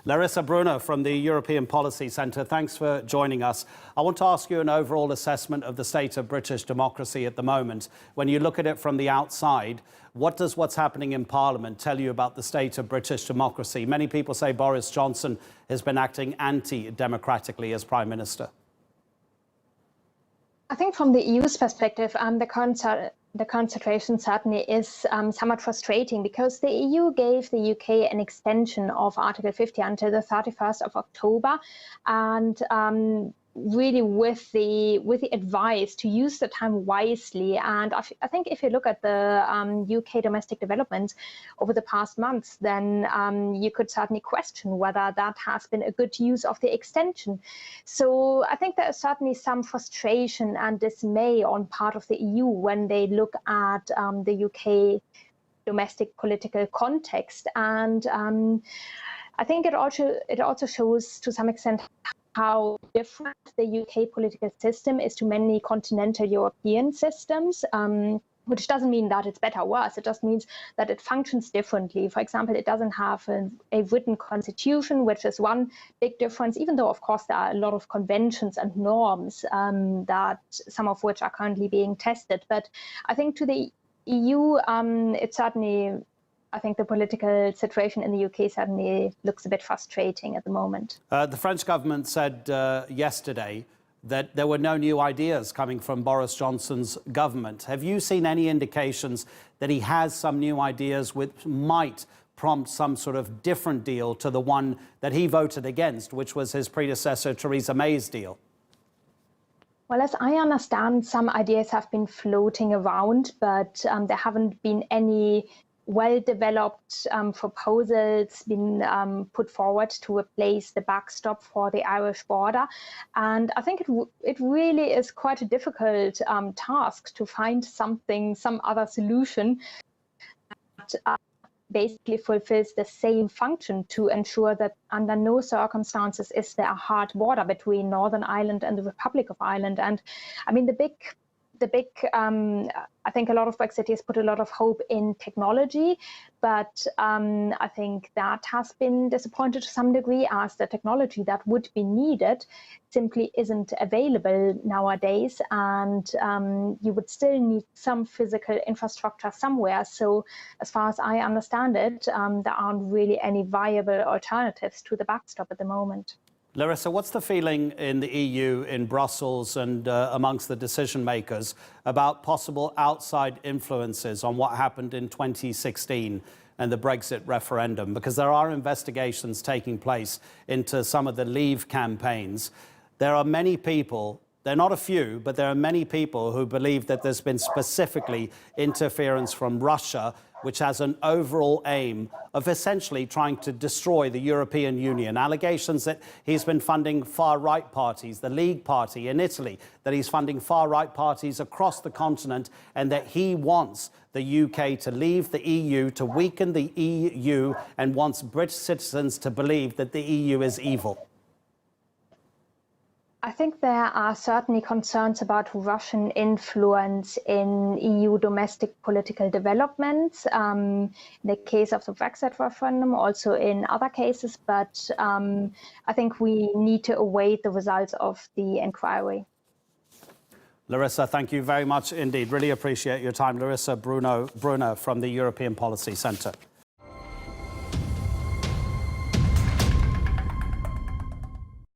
Larissa Brunner from the European Policy Centre, thanks for joining us. I want to ask you an overall assessment of the state of British democracy at the moment. When you look at it from the outside, what does what's happening in Parliament tell you about the state of British democracy? Many people say Boris Johnson has been acting anti-democratically as Prime Minister. I think from the EU's perspective, the current situation certainly is somewhat frustrating because the EU gave the UK an extension of Article 50 until the 31st of October, and really with the advice to use the time wisely. And I think if you look at the UK domestic developments over the past months, then you could certainly question whether that has been a good use of the extension. So I think there is certainly some frustration and dismay on part of the EU when they look at the UK domestic political context. And I think it also shows to some extent how different the UK political system is to many continental European systems, which doesn't mean that it's better or worse. It just means that it functions differently. For example, it doesn't have a written constitution, which is one big difference, even though, of course, there are a lot of conventions and norms that some of which are currently being tested. But I think to the EU, it certainly, I think the political situation in the UK certainly looks a bit frustrating at the moment. The French government said yesterday that there were no new ideas coming from Boris Johnson's government. Have you seen any indications that he has some new ideas which might prompt some sort of different deal to the one that he voted against, which was his predecessor Theresa May's deal? Well, as I understand, some ideas have been floating around, but there haven't been any well-developed proposals been put forward to replace the backstop for the Irish border. And I think it really is quite a difficult task to find some other solution that basically fulfills the same function to ensure that under no circumstances is there a hard border between Northern Ireland and the Republic of Ireland. And I mean, I think a lot of Brexiteers put a lot of hope in technology, but I think that has been disappointed to some degree, as the technology that would be needed simply isn't available nowadays, and you would still need some physical infrastructure somewhere. So as far as I understand it, there aren't really any viable alternatives to the backstop at the moment. Larissa, what's the feeling in the EU, in Brussels and amongst the decision makers about possible outside influences on what happened in 2016 and the Brexit referendum? Because there are investigations taking place into some of the Leave campaigns. There are many people, they're not a few, but there are many people who believe that there's been specifically interference from Russia, which has an overall aim of essentially trying to destroy the European Union. Allegations that he's been funding far-right parties, the League Party in Italy, that he's funding far-right parties across the continent, and that he wants the UK to leave the EU, to weaken the EU, and wants British citizens to believe that the EU is evil. I think there are certainly concerns about Russian influence in EU domestic political developments, in the case of the Brexit referendum, also in other cases, but I think we need to await the results of the inquiry. Larissa, thank you very much indeed. Really appreciate your time. Larissa Brunner from the European Policy Centre.